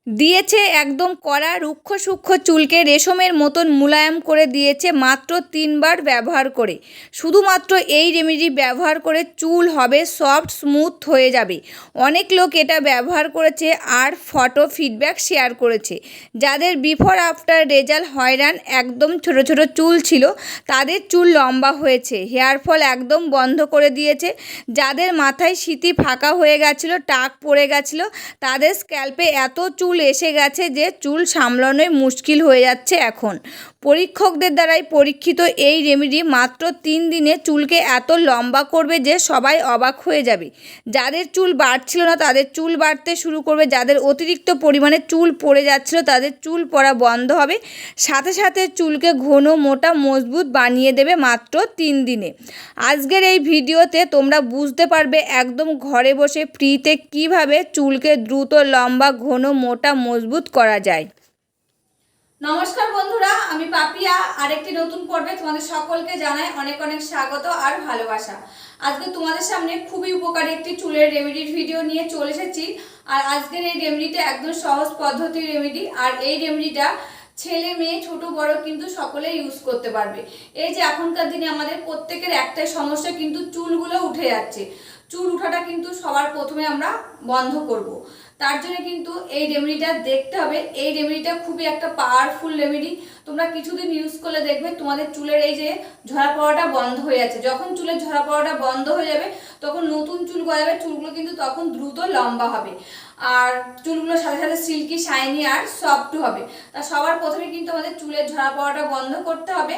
দিয়েছে একদম কড়া রুক্ষ সূক্ষ্ম চুলকে রেশমের মতন মুলায়ম করে দিয়েছে মাত্র 3বার ব্যবহার করে। শুধুমাত্র এই রেমেডি ব্যবহার করে চুল হবে সফট স্মুথ হয়ে যাবে। অনেক লোক এটা ব্যবহার করেছে আর ফটো ফিডব্যাক শেয়ার করেছে। যাদের বিফোর আফটার রেজাল্ট হয়রান, একদম ছোট ছোট চুল ছিল তাদের চুল লম্বা হয়েছে, হেয়ার ফল একদম বন্ধ করে দিয়েছে। যাদের মাথায় সিঁথি ফাঁকা হয়ে গেছিলো, টাক পড়ে গেছিলো, তাদের স্ক্যাল্পে এত চুল এসে গেছে যে চুল সামলানোই মুশকিল হয়ে যাচ্ছে। এখন পরীক্ষকদের দ্বারাই পরীক্ষিত এই রেমেডি মাত্র 3 দিনে চুলকে এত লম্বা করবে যে সবাই অবাক হয়ে যাবে। যাদের চুল বাড়ছিল না তাদের চুল বাড়তে শুরু করবে, যাদের অতিরিক্ত পরিমাণে চুল পড়ে যাচ্ছিল তাদের চুল পড়া বন্ধ হবে, সাথে সাথে চুলকে ঘন মোটা মজবুত বানিয়ে দেবে মাত্র 3 দিনে। আজকের এই ভিডিওতে তোমরা বুঝতে পারবে একদম ঘরে বসে ফ্রিতে কিভাবে চুলকে দ্রুত লম্বা ঘন মোটা মজবুত করা যায়। নমস্কার বন্ধুরা, আমি পাপিয়া আরেকটি নতুন পর্বে তোমাদের সকলকে জানাই অনেক অনেক স্বাগত আর ভালোবাসা। আজকে তোমাদের সামনে খুবই উপকারী একটি চুলের রেমেডির ভিডিও নিয়ে চলে এসেছি। আর আজকের এই রেমেডিটা একদম সহজ পদ্ধতির রেমেডি। আর এই রেমেডিটা ছেলে মেয়ে ছোট বড় কিন্তু সকলেই ইউজ করতে পারবে। এই যে এখনকার দিনে আমাদের প্রত্যেকের একটাই সমস্যা, কিন্তু চুলগুলো উঠে যাচ্ছে। চুল উঠাটা কিন্তু সবার প্রথমে আমরা বন্ধ করব। তার জন্য কিন্তু এই রেমেডিটা দেখতে হবে। এই রেমেডিটা খুবই একটা পাওয়ারফুল রেমেডি। তোমরা কিছুদিন ইউজ করলে দেখবে তোমাদের চুলের এই যে ঝরা পড়াটা বন্ধ হয়ে যাচ্ছে। যখন চুলের ঝরা পড়াটা বন্ধ হয়ে যাবে তখন নতুন চুল গজাবে, চুলগুলো কিন্তু তখন দ্রুত লম্বা হবে আর চুলগুলোর সাথে সাথে সিল্কি শাইনি আর সফট হবে। তা সবার প্রথমে কিন্তু আমাদের চুলের ঝরা পড়াটা বন্ধ করতে হবে।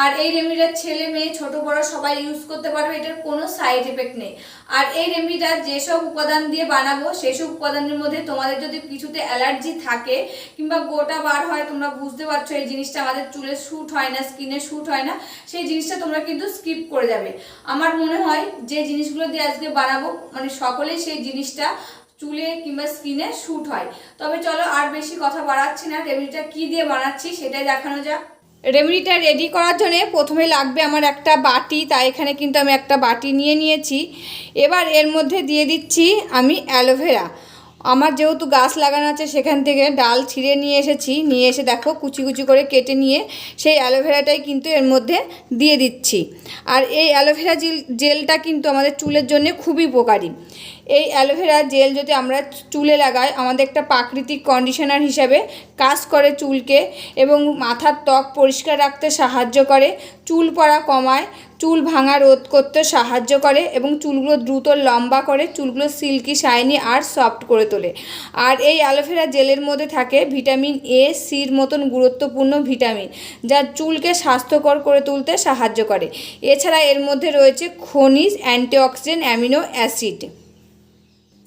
আর এই রেমেডিটা ছেলে মেয়ে ছোট বড় সবাই ইউজ করতে পারবে, এটার কোনো সাইড এফেক্ট নেই। আর এই রেমেডিটা যেসব উপাদান দিয়ে বানাবো সেসব উপাদানের মধ্যে তোমাদের যদি কিছুতে অ্যালার্জি থাকে কিংবা গোটা বার হয়, তোমরা বুঝতে পারছো এই জিনিসটা আমাদের চুলে শ্যুট হয় না, স্কিনে শ্যুট হয় না, সেই জিনিসটা তোমরা কিন্তু স্কিপ করে যাবে। আমার মনে হয় যে জিনিসগুলো দিয়ে আজকে বানাবো মানে সকলেই সেই জিনিসটা চুলে কিংবা স্কিনে শ্যুট হয়। তবে চলো আর বেশি কথা বাড়াচ্ছি না, রেমেডিটা কি দিয়ে বানাচ্ছি সেটাই দেখানো যাক। রেমেডিটা রেডি করার জন্য প্রথমে লাগবে আমার একটা বাটি। তাই এখানে কিন্তু আমি একটা বাটি নিয়ে নিয়েছি। এবার এর মধ্যে দিয়ে দিচ্ছি আমি অ্যালোভেরা। আমার যেহেতু গাছ লাগানো আছে সেখান থেকে ডাল ছিঁড়ে নিয়ে এসেছি, নিয়ে এসে দেখো কুচি কুচি করে কেটে নিয়ে সেই অ্যালোভেরাটাই কিন্তু এর মধ্যে দিয়ে দিচ্ছি। আর এই অ্যালোভেরা জেলটা কিন্তু আমাদের চুলের জন্য খুবই উপকারী। এই অ্যালোভেরা জেল যদি আমরা চুলে লাগাই আমাদের একটা প্রাকৃতিক কন্ডিশনার হিসাবে কাজ করে চুলকে, এবং মাথার ত্বক পরিষ্কার রাখতে সাহায্য করে, চুল পড়া কমায়, চুল ভাঙা রোধ করতে সাহায্য করে এবং চুলগুলো দ্রুত লম্বা করে, চুলগুলো সিল্কি শাইনি আর সফট করে তোলে। আর এই অ্যালোভেরা জেলের মধ্যে থাকে ভিটামিন এ সির মতন গুরুত্বপূর্ণ ভিটামিন, যা চুলকে স্বাস্থ্যকর করে তুলতে সাহায্য করে। এছাড়া এর মধ্যে রয়েছে খনিজ, অ্যান্টিঅক্সিডেন্ট, অ্যামিনো অ্যাসিড।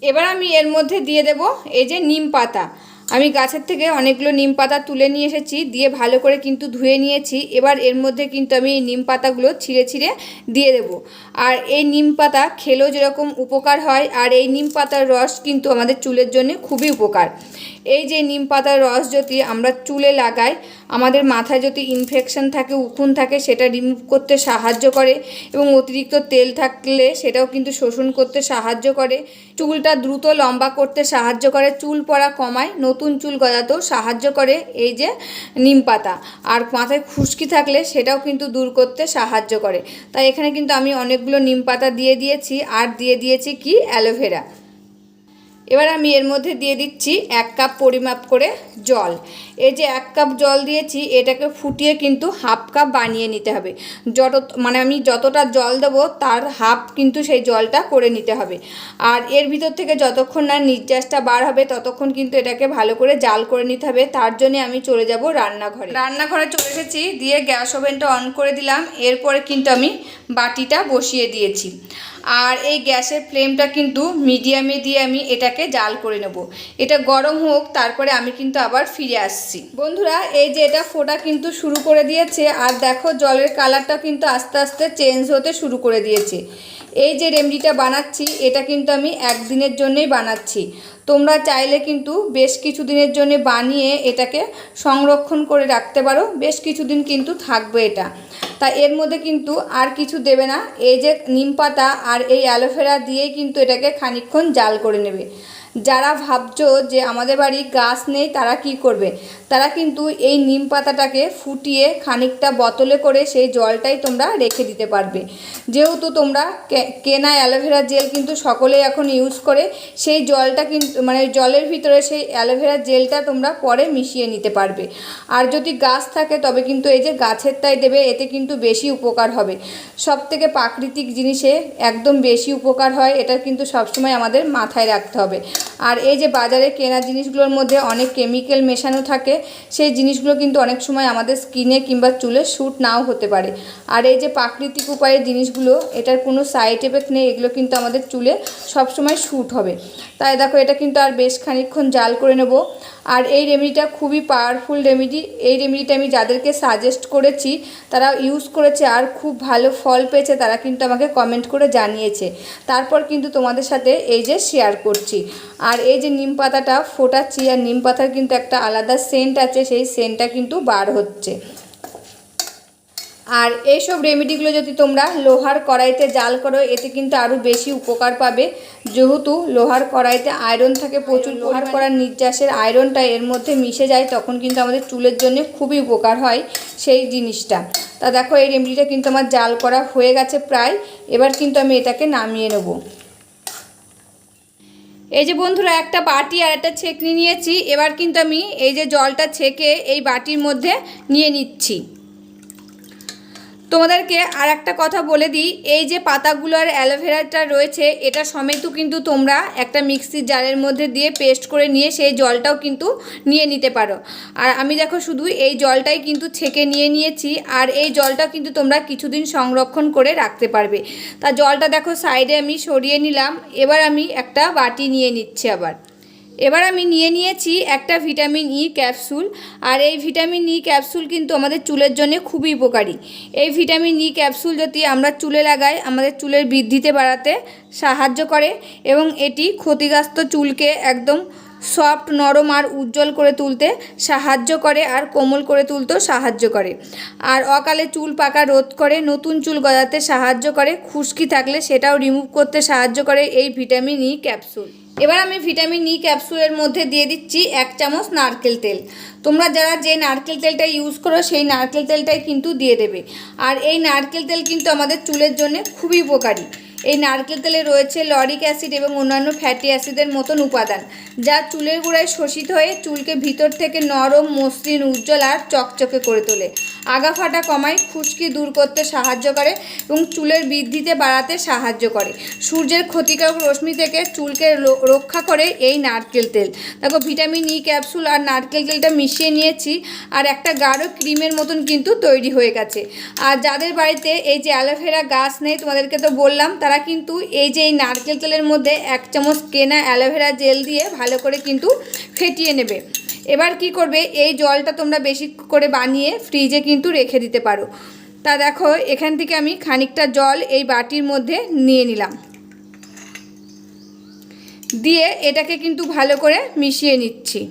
এবার আমি এর মধ্যে দিয়ে দেব এই যে নিম পাতা। আমি গাছের থেকে অনেকগুলো নিম পাতা তুলে নিয়ে এসেছি, দিয়ে ভালো করে কিন্তু ধুয়ে নিয়েছি। এবার এর মধ্যে কিন্তু আমি নিম পাতাগুলো ছিঁড়ে ছিঁড়ে দিয়ে দেব। আর এই নিম পাতা খেলেও যেরকম উপকার হয়, আর এই নিম পাতার রস কিন্তু আমাদের চুলের জন্য খুবই উপকার। এই যে নিম পাতার রস যদি আমরা চুলে লাগাই, আমাদের মাথায় যদি ইনফেকশন থাকে, উকুন থাকে, সেটা রিমুভ করতে সাহায্য করে এবং অতিরিক্ত তেল থাকলে সেটাও কিন্তু শোষণ করতে সাহায্য করে, চুলটা দ্রুত লম্বা করতে সাহায্য করে, চুল পড়া কমায়, নতুন চুল গজাতেও সাহায্য করে এই যে নিম পাতা। আর মাথায় খুশকি থাকলে সেটাও কিন্তু দূর করতে সাহায্য করে। তাই এখানে কিন্তু আমি অনেকগুলো নিম পাতা দিয়ে দিয়েছি আর দিয়ে দিয়েছি কি অ্যালোভেরা। এবার আমি এর মধ্যে দিয়ে দিচ্ছি 1 কাপ পরিমাপ করে জল। এই যে 1 কাপ জল দিয়েছি এটাকে ফুটিয়ে কিন্তু হাফ কাপ বানিয়ে নিতে হবে। আমি যতটা জল দেবো তার হাফ কিন্তু সেই জলটা করে নিতে হবে। আর এর ভিতর থেকে যতক্ষণ না নির্যাসটা বার হবে ততক্ষণ কিন্তু এটাকে ভালো করে জাল করে নিতে হবে। তার জন্য আমি চলে যাব রান্নাঘরে চলে এসেছি, দিয়ে গ্যাস ওভেনটা অন করে দিলাম। এরপরে কিন্তু আমি বাটিটা বসিয়ে দিয়েছি। আর এই গ্যাসের ফ্লেমটা কিন্তু মিডিয়ামে দিয়ে আমি এটাকে জাল করে নেব। এটা গরম হোক, তারপরে আমি কিন্তু আবার ফিরে আসছি। বন্ধুরা এই যে এটা ফোটা কিন্তু শুরু করে দিয়েছে, আর দেখো জলের কালারটা কিন্তু আস্তে আস্তে চেঞ্জ হতে শুরু করে দিয়েছে। এই যে রেমেডিটা বানাচ্ছি এটা কিন্তু আমি একদিনের জন্যই বানাচ্ছি। তোমরা চাইলে কিন্তু বেশ কিছু দিনের জন্য বানিয়ে এটাকে সংরক্ষণ করে রাখতে পারো, বেশ কিছুদিন কিন্তু থাকবে এটা। তা এর মধ্যে কিন্তু আর কিছু দেবে না, এই যে নিম পাতা আর এই অ্যালোভেরা দিয়েই কিন্তু এটাকে খানিকক্ষণ জাল করে নেবে। যারা ভাবছো যে আমাদের বাড়ি গাছ নেই তারা কি করবে, তারা কিন্তু এই নিম পাতাটাকে ফুটিয়ে খানিকটা বোতলে করে সেই জলটাই তোমরা রেখে দিতে পারবে। যেহেতু তোমরা কেনা অ্যালোভেরা জেল কিন্তু সকলেই এখন ইউজ করে, সেই জলটা কিন্তু মানে জলের ভিতরে সেই অ্যালোভেরা জেলটা তোমরা পরে মিশিয়ে নিতে পারবে। আর যদি গাছ থাকে তবে কিন্তু এই যে গাছেরটাই দেবে, এতে কিন্তু বেশি উপকার হবে। সবথেকে প্রাকৃতিক জিনিসে একদম বেশি উপকার হয়, এটা কিন্তু সবসময় আমাদের মাথায় রাখতে হবে। আর এই যে বাজারে কেনা জিনিসগুলোর মধ্যে অনেক কেমিক্যাল মেশানো থাকে, সেই জিনিসগুলো কিন্তু অনেক সময় আমাদের স্কিনে কিংবা চুলে শ্যুট নাও হতে পারে। আর এই যে প্রাকৃতিক উপায়ের জিনিসগুলো, এটার কোনো সাইড এফেক্ট নেই, এগুলো কিন্তু আমাদের চুলে সবসময় শ্যুট হবে। তাই দেখো এটা কিন্তু আর বেশ খানিকক্ষণ জাল করে নেব। আর এই রেমেডিটা খুবই পাওয়ারফুল রেমেডি। এই রেমেডিটা আমি যাদেরকে সাজেস্ট করেছি তারা ইউজ করেছে আর খুব ভালো ফল পেয়েছে, তারা কিন্তু আমাকে কমেন্ট করে জানিয়েছে। তারপর কিন্তু তোমাদের সাথে এই যে শেয়ার করছি। আর এই যে নিম পাতাটা ফোটাচ্ছি, আর নিম পাতার কিন্তু একটা আলাদা সেন্ট আছে, সেই সেন্টটা কিন্তু বার হচ্ছে। আর এইসব রেমেডিগুলো যদি তোমরা লোহার কড়াইতে জাল করো, এতে কিন্তু আরও বেশি উপকার পাবে। যেহেতু লোহার কড়াইতে আয়রন থাকে প্রচুর, লোহার কড়ার নির্যাসের আয়রনটা এর মধ্যে মিশে যায়, তখন কিন্তু আমাদের চুলের জন্য খুবই উপকার হয় সেই জিনিসটা। তা দেখো এই রেমেডিটা কিন্তু আমার জাল করা হয়ে গেছে প্রায়। এবার কিন্তু আমি এটাকে নামিয়ে নেব। এই যে বন্ধুরা একটা বাটি আর একটা ছেঁকনি নিয়েছি। এবার কিন্তু আমি এই যে জলটা ছেঁকে এই বাটির মধ্যে নিয়ে নিচ্ছি। তোমাদেরকে আর একটা কথা বলে দিই, এই যে পাতাগুলো আর অ্যালোভেরাটা রয়েছে এটা সমেতও কিন্তু তোমরা একটা মিক্সির জারের মধ্যে দিয়ে পেস্ট করে নিয়ে সেই জলটাও কিন্তু নিয়ে নিতে পারো। আর আমি দেখো শুধু এই জলটাই কিন্তু ছেঁকে নিয়ে নিয়েছি। আর এই জলটা কিন্তু তোমরা কিছুদিন সংরক্ষণ করে রাখতে পারবে। তা জলটা দেখো সাইডে আমি সরিয়ে নিলাম। এবার আমি একটা বাটি নিয়ে নিচ্ছি। এবার আমি নিয়ে নিয়েছি একটা ভিটামিন ই ক্যাপসুল। আর এই ভিটামিন ই ক্যাপসুল কিন্তু আমাদের চুলের জন্য খুবই উপকারী। এই ভিটামিন ই ক্যাপসুল যদি আমরা চুলে লাগাই, আমাদের চুলের বৃদ্ধিতে বাড়াতে সাহায্য করে এবং এটি ক্ষতিগ্রস্ত চুলকে একদম সফট, নরম আর উজ্জ্বল করে তুলতে সাহায্য করে, আর কোমল করে তুলতেও সাহায্য করে। আর অকালে চুল পাকা রোধ করে, নতুন চুল গজাতে সাহায্য করে, খুশকি থাকলে সেটাও রিমুভ করতে সাহায্য করে এই ভিটামিন ই ক্যাপসুল। এবার আমি ভিটামিন ই ক্যাপসুলের মধ্যে দিয়ে দিচ্ছি 1 চামচ নারকেল তেল। তোমরা যারা যে নারকেল তেলটা ইউজ করো সেই নারকেল তেলটাই কিন্তু দিয়ে দেবে। আর এই নারকেল তেল কিন্তু আমাদের চুলের জন্য খুবই উপকারী। এই নারকেল তেলে রয়েছে লরিক অ্যাসিড এবং অন্যান্য ফ্যাটি অ্যাসিডের মতন উপাদান, যা চুলের গোড়ায় শোষিত হয়ে চুলকে ভিতর থেকে নরম, মসৃণ, উজ্জ্বল আর চকচকে করে তোলে। আগা ফাটা কমায়, খুশকি দূর করতে সাহায্য করে এবং চুলের বৃদ্ধিতে বাড়াতে সাহায্য করে। সূর্যের ক্ষতিকারক রশ্মি থেকে চুলকে রক্ষা করে এই নারকেল তেল। দেখো ভিটামিন ই ক্যাপসুল আর নারকেল তেলটা মিশিয়ে নিয়েছি, আর একটা গাঢ় ক্রিমের মতন কিন্তু তৈরি হয়ে গেছে। আর যাদের বাড়িতে এই যে অ্যালোভেরা গাছ নেই, তোমাদেরকে তো বললাম, তারা কিন্তু এই যে এই নারকেল তেলের মধ্যে 1 চামচ কেনা অ্যালোভেরা জেল দিয়ে ভালো করে কিন্তু ফেটিয়ে নেবে। এবার কি করবে, এই জলটা তোমরা বেশি করে বানিয়ে ফ্রিজে কিন্তু রেখে দিতে পারো। তা দেখো এখান থেকে আমি খানিকটা জল এই বাটির মধ্যে নিয়ে নিলাম, দিয়ে এটাকে কিন্তু ভালো করে মিশিয়ে নিচ্ছি।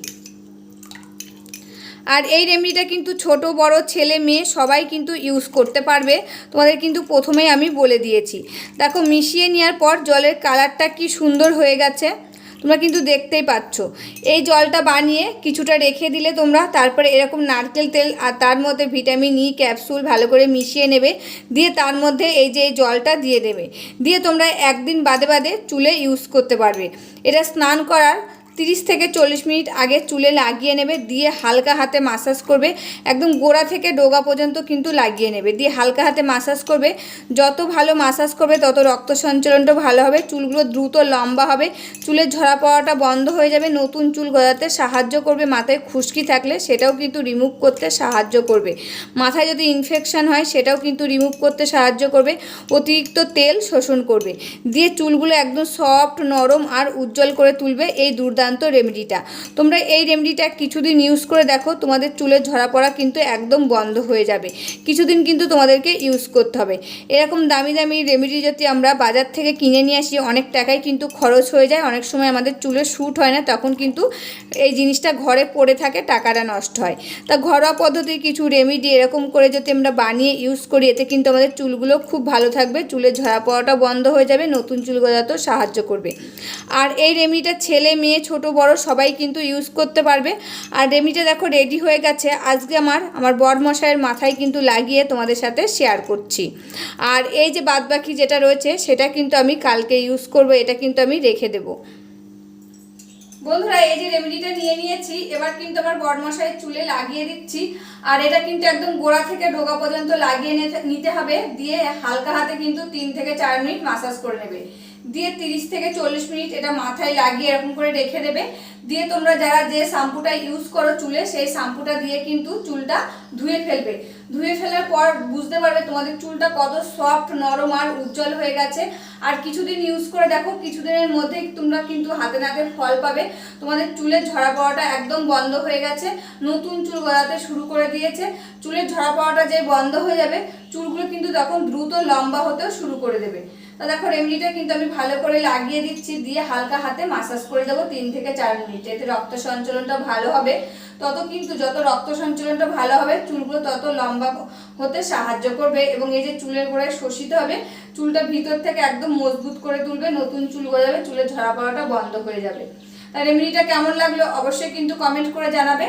আর এই রেমেডিটা কিন্তু ছোট বড় ছেলে মেয়ে সবাই কিন্তু ইউজ করতে পারবে, তোমাদের কিন্তু প্রথমেই আমি বলে দিয়েছি। দেখো মিশিয়ে নেওয়ার পর জলের কালারটা কি সুন্দর হয়ে গেছে, তোমরা কিন্তু দেখতেই পাচ্ছ। এই জলটা বানিয়ে কিছুটা রেখে দিলে তোমরা, তারপরে এরকম নারকেল তেল আর তার মধ্যে ভিটামিন ই ক্যাপসুল ভালো করে মিশিয়ে নেবে, দিয়ে তার মধ্যে এই যে এই জলটা দিয়ে দেবে, দিয়ে তোমরা একদিন বাদে বাদে চুলে ইউজ করতে পারবে। এটা স্নান করার 30 থেকে 40 মিনিট আগে চুলে লাগিয়ে নেবে, দিয়ে হালকা হাতে মাসাজ করবে, একদম গোড়া থেকে ডোগা পর্যন্ত কিন্তু লাগিয়ে নেবে, দিয়ে হালকা হাতে মাসাজ করবে। যত ভালো মাসাজ করবে তত রক্ত সঞ্চালনটা ভালো হবে, চুলগুলো দ্রুত লম্বা হবে, চুলের ঝরা পড়াটা বন্ধ হয়ে যাবে, নতুন চুল গজাতে সাহায্য করবে, মাথায় খুশকি থাকলে সেটাও কিন্তু রিমুভ করতে সাহায্য করবে, মাথায় যদি ইনফেকশান হয় সেটাও কিন্তু রিমুভ করতে সাহায্য করবে, অতিরিক্ত তেল শোষণ করবে, দিয়ে চুলগুলো একদম সফট, নরম আর উজ্জ্বল করে তুলবে এই দুর্দান্ত দুর্দান্ত রেমেডিটা। তোমরা এই রেমেডিটা কিছুদিন ইউজ করে দেখো, তোমাদের চুলের ঝরা পড়া কিন্তু একদম বন্ধ হয়ে যাবে। কিছুদিন কিন্তু তোমাদেরকে ইউজ করতে হবে। এরকম দামি দামি রেমেডি যদি আমরা বাজার থেকে কিনে নিয়ে আসি, অনেক টাকাই কিন্তু খরচ হয়ে যায়। অনেক সময় আমাদের চুলের শ্যুট হয় না, তখন কিন্তু এই জিনিসটা ঘরে পড়ে থাকে, টাকাটা নষ্ট হয়। তা ঘরোয়া পদ্ধতির কিছু রেমেডি এরকম করে যদি আমরা বানিয়ে ইউজ করি, এতে কিন্তু আমাদের চুলগুলো খুব ভালো থাকবে, চুলের ঝরা পড়াটা বন্ধ হয়ে যাবে, নতুন চুল গজাতেও সাহায্য করবে। আর এই রেমেডিটা ছেলে মেয়ে ছোট বড় সবাই কিন্তু ইউজ করতে পারবে। আর রেমেডিটা দেখো রেডি হয়ে গেছে। আজকে আমার বরমশাইয়ের মাথায় কিন্তু লাগিয়ে তোমাদের সাথে শেয়ার করছি। আর এই যে বাদবাকি যেটা রয়েছে সেটা কিন্তু আমি কালকে ইউজ করব, এটা কিন্তু আমি রেখে দেবো। বন্ধুরা, এই যে রেমেডিটা নিয়ে নিয়েছি, এবার কিন্তু আমার বরমশাইয়ের চুলে লাগিয়ে দিচ্ছি। আর এটা কিন্তু একদম গোড়া থেকে ডোগা পর্যন্ত লাগিয়ে নিতে হবে। দিয়ে হালকা হাতে কিন্তু 3 থেকে 4 মিনিট মাসাজ করে নেবে। দিয়ে 30 থেকে 40 মিনিট এটা মাথায় লাগিয়ে এরকম করে রেখে দেবে। দিয়ে তোমরা যারা যে শ্যাম্পুটা ইউজ করো চুলে, সেই শ্যাম্পুটা দিয়ে কিন্তু চুলটা ধুয়ে ফেলবে। ধুয়ে ফেলার পর বুঝতে পারবে তোমাদের চুলটা কত সফট, নরম আর উজ্জ্বল হয়ে গেছে। আর কিছুদিন ইউজ করে দেখো, কিছুদিনের মধ্যেই তোমরা কিন্তু হাতে নাতে ফল পাবে। তোমাদের চুলের ঝরা পড়াটা একদম বন্ধ হয়ে গেছে, নতুন চুল গজাতে শুরু করে দিয়েছে। চুলের ঝরা পড়াটা যে বন্ধ হয়ে যাবে, চুলগুলো কিন্তু তখন দ্রুত লম্বা হতেও শুরু করে দেবে। তো দেখো রেমেডিটা কিন্তু আমি ভালো করে লাগিয়ে দিচ্ছি, দিয়ে হালকা হাতে মাসাজ করে দেবো 3 থেকে 4 মিনিট। এতে রক্ত সঞ্চালনটা ভালো হবে। যত রক্ত সঞ্চালনটা ভালো হবে, চুলগুলো তত লম্বা হতে সাহায্য করবে। এবং এই যে চুলের গোড়ায় শোষিত হবে, চুলটা ভিতর থেকে একদম মজবুত করে তুলবে, নতুন চুল গজাবে, চুলের ঝরা পড়াটা বন্ধ হয়ে যাবে। তাই রেমেডিটা কেমন লাগলো অবশ্যই কিন্তু কমেন্ট করে জানাবে।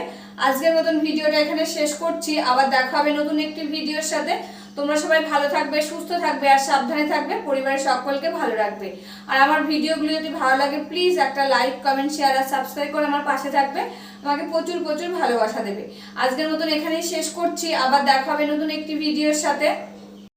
আজকের মতন ভিডিওটা এখানে শেষ করছি, আবার দেখা হবে নতুন একটি ভিডিওর সাথে। তোমরা সবাই ভালো থাকবে, সুস্থ থাকবে আর সাবধানে থাকবে, পরিবারের সকলকে ভালো রাখবে। আর আমার ভিডিওগুলো যদি ভালো লাগে প্লিজ একটা লাইক, কমেন্ট, শেয়ার আর সাবস্ক্রাইব করে আমার পাশে থাকবে, আমাকে প্রচুর প্রচুর ভালোবাসা দেবে। আজকের মতন এখানেই শেষ করছি, আবার দেখা হবে নতুন একটি ভিডিওর সাথে।